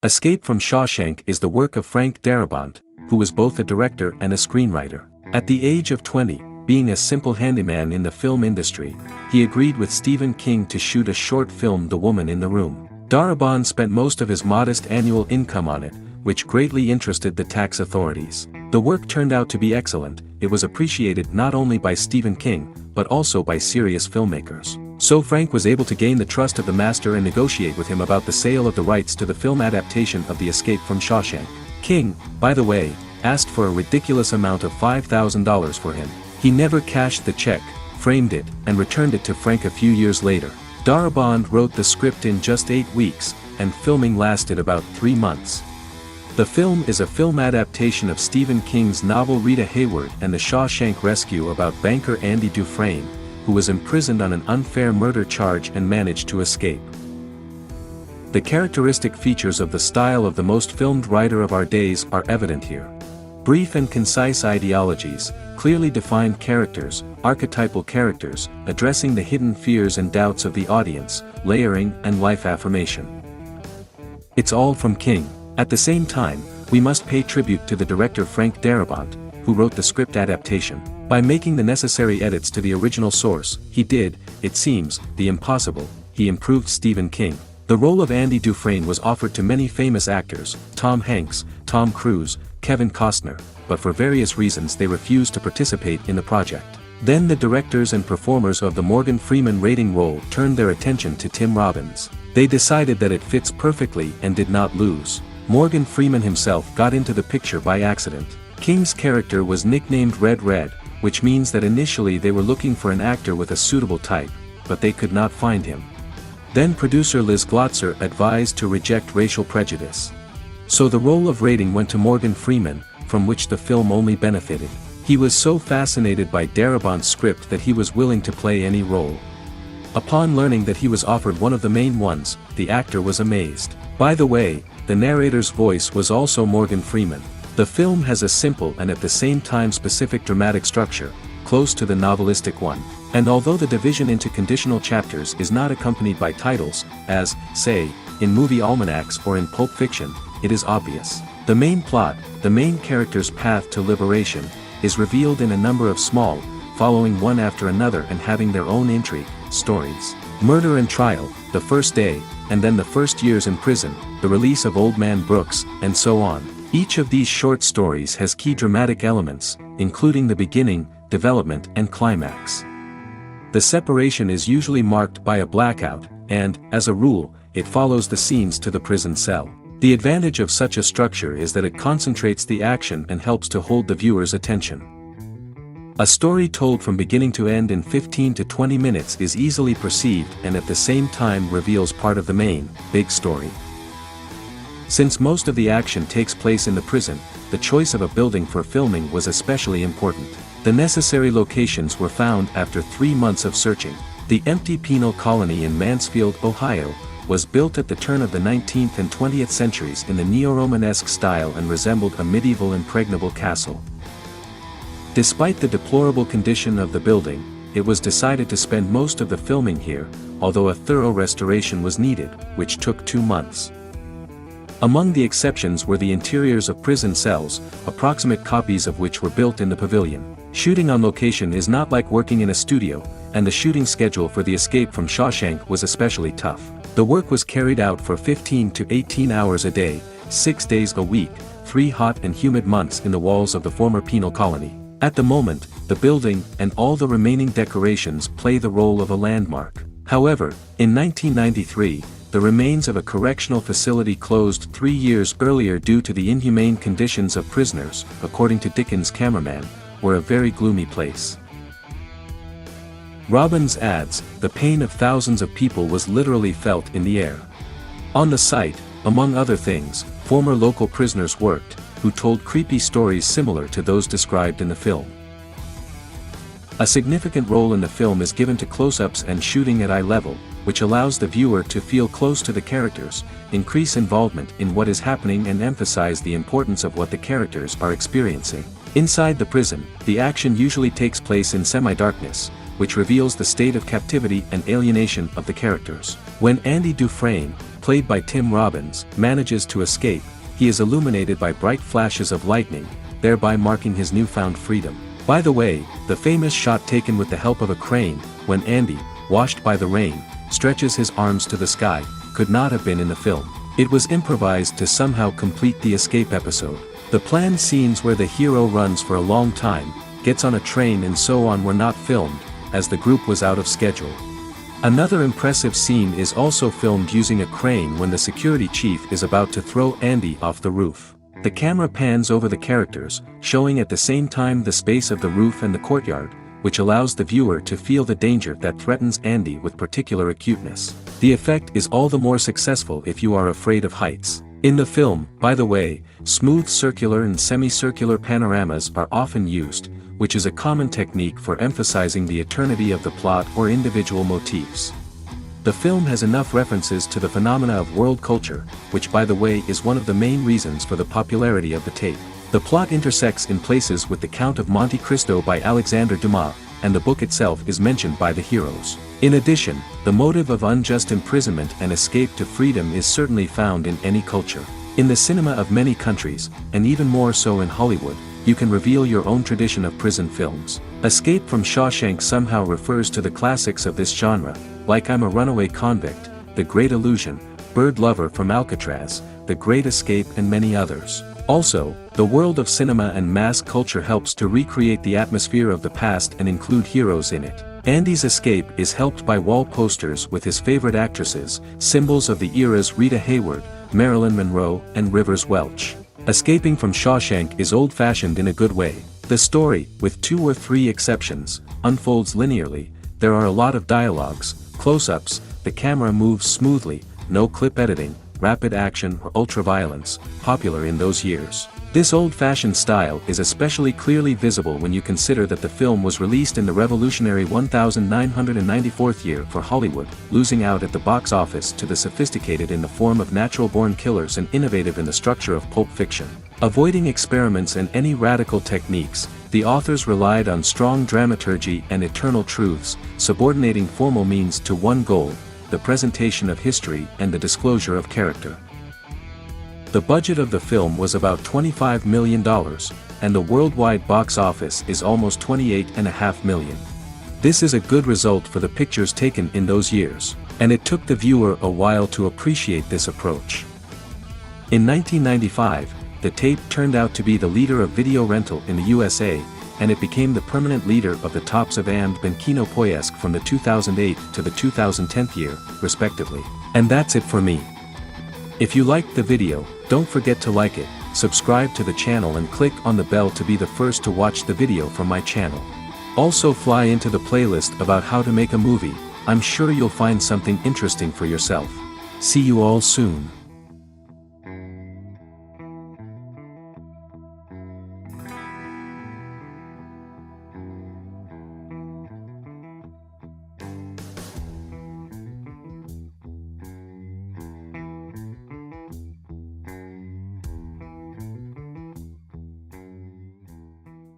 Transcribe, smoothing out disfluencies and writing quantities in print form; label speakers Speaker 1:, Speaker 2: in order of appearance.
Speaker 1: Escape from Shawshank is the work of Frank Darabont, who was both a director and a screenwriter. At the age of 20, being a simple handyman in the film industry, he agreed with Stephen King to shoot a short film, The Woman in the Room. Darabont spent most of his modest annual income on it, which greatly interested the tax authorities. The work turned out to be excellent. It was appreciated not only by Stephen King, but also by serious filmmakers. So Frank was able to gain the trust of the master and negotiate with him about the sale of the rights to the film adaptation of The Escape from Shawshank. King, by the way, asked for a ridiculous amount of $5,000 for him. He never cashed the check, framed it, and returned it to Frank a few years later. Darabont wrote the script in just 8 weeks, and filming lasted about 3 months. The film is a film adaptation of Stephen King's novel Rita Hayworth and the Shawshank Rescue about banker Andy Dufresne, who was imprisoned on an unfair murder charge and managed to escape. The characteristic features of the style of the most filmed writer of our days are evident here. Brief and concise ideologies, clearly defined characters, archetypal characters, addressing the hidden fears and doubts of the audience, layering and life affirmation. It's all from King. At the same time, we must pay tribute to the director Frank Darabont, who wrote the script adaptation. By making the necessary edits to the original source, he did, it seems, the impossible. He improved Stephen King. The role of Andy Dufresne was offered to many famous actors, Tom Hanks, Tom Cruise, Kevin Costner, but for various reasons they refused to participate in the project. Then the directors and performers of the Morgan Freeman rating role turned their attention to Tim Robbins. They decided that it fits perfectly and did not lose. Morgan Freeman himself got into the picture by accident. King's character was nicknamed Red Red, which means that initially they were looking for an actor with a suitable type, but they could not find him. Then producer Liz Glotzer advised to reject racial prejudice. So the role of rating went to Morgan Freeman, from which the film only benefited. He was so fascinated by Darabont's script that he was willing to play any role. Upon learning that he was offered one of the main ones, the actor was amazed. By the way, the narrator's voice was also Morgan Freeman. The film has a simple and at the same time specific dramatic structure, close to the novelistic one. And although the division into conditional chapters is not accompanied by titles, as, say, in movie almanacs or in Pulp Fiction, it is obvious. The main plot, the main character's path to liberation, is revealed in a number of small, following one after another and having their own intrigue, stories. Murder and trial, the first day, and then the first years in prison, the release of Old Man Brooks, and so on. Each of these short stories has key dramatic elements, including the beginning, development and climax. The separation is usually marked by a blackout, and, as a rule, it follows the scenes to the prison cell. The advantage of such a structure is that it concentrates the action and helps to hold the viewer's attention. A story told from beginning to end in 15 to 20 minutes is easily perceived and at the same time reveals part of the main, big story. Since most of the action takes place in the prison, the choice of a building for filming was especially important. The necessary locations were found after 3 months of searching. The empty penal colony in Mansfield, Ohio, was built at the turn of the 19th and 20th centuries in the neo-Romanesque style and resembled a medieval impregnable castle. Despite the deplorable condition of the building, it was decided to spend most of the filming here, although a thorough restoration was needed, which took 2 months. Among the exceptions were the interiors of prison cells, approximate copies of which were built in the pavilion. Shooting on location is not like working in a studio, and the shooting schedule for The Escape from Shawshank was especially tough. The work was carried out for 15 to 18 hours a day, 6 days a week, 3 hot and humid months in the walls of the former penal colony. At the moment, the building and all the remaining decorations play the role of a landmark. However, in 1993, the remains of a correctional facility closed 3 years earlier due to the inhumane conditions of prisoners, according to Dickens' cameraman, were a very gloomy place. Robbins adds, the pain of thousands of people was literally felt in the air. On the site, among other things, former local prisoners worked, who told creepy stories similar to those described in the film. A significant role in the film is given to close-ups and shooting at eye level, which allows the viewer to feel close to the characters, increase involvement in what is happening and emphasize the importance of what the characters are experiencing. Inside the prison, the action usually takes place in semi-darkness, which reveals the state of captivity and alienation of the characters. When Andy Dufresne, played by Tim Robbins, manages to escape, he is illuminated by bright flashes of lightning, thereby marking his newfound freedom. By the way, the famous shot taken with the help of a crane, when Andy, washed by the rain, stretches his arms to the sky, could not have been in the film. It was improvised to somehow complete the escape episode. The planned scenes where the hero runs for a long time, gets on a train and so on were not filmed, as the group was out of schedule. Another impressive scene is also filmed using a crane when the security chief is about to throw Andy off the roof. The camera pans over the characters, showing at the same time the space of the roof and the courtyard, which allows the viewer to feel the danger that threatens Andy with particular acuteness. The effect is all the more successful if you are afraid of heights. In the film, by the way, smooth circular and semicircular panoramas are often used, which is a common technique for emphasizing the eternity of the plot or individual motifs. The film has enough references to the phenomena of world culture, which by the way is one of the main reasons for the popularity of the tape. The plot intersects in places with The Count of Monte Cristo by Alexandre Dumas, and the book itself is mentioned by the heroes. In addition, the motive of unjust imprisonment and escape to freedom is certainly found in any culture. In the cinema of many countries, and even more so in Hollywood, you can reveal your own tradition of prison films. Escape from Shawshank somehow refers to the classics of this genre, like I'm a Runaway Convict, The Great Illusion, Bird Lover from Alcatraz, The Great Escape and many others. Also, the world of cinema and mass culture helps to recreate the atmosphere of the past and include heroes in it. Andy's escape is helped by wall posters with his favorite actresses, symbols of the era's Rita Hayworth, Marilyn Monroe, and Rivers Welch. Escaping from Shawshank is old-fashioned in a good way. The story, with 2 or 3 exceptions, unfolds linearly. There are a lot of dialogues, close-ups, the camera moves smoothly, no clip editing, rapid action or ultra-violence, popular in those years. This old-fashioned style is especially clearly visible when you consider that the film was released in the revolutionary 1994th year for Hollywood, losing out at the box office to the sophisticated in the form of natural-born killers and innovative in the structure of Pulp Fiction. Avoiding experiments and any radical techniques, the authors relied on strong dramaturgy and eternal truths, subordinating formal means to one goal, the presentation of history and the disclosure of character. The budget of the film was about $25 million, and the worldwide box office is almost $28.5 million. This is a good result for the pictures taken in those years, and it took the viewer a while to appreciate this approach. In 1995, the tape turned out to be the leader of video rental in the USA, and it became the permanent leader of the tops of and Kino Poiesk from the 2008 to the 2010th year, respectively. And that's it for me. If you liked the video, don't forget to like it, subscribe to the channel and click on the bell to be the first to watch the video from my channel. Also fly into the playlist about how to make a movie, I'm sure you'll find something interesting for yourself. See you all soon.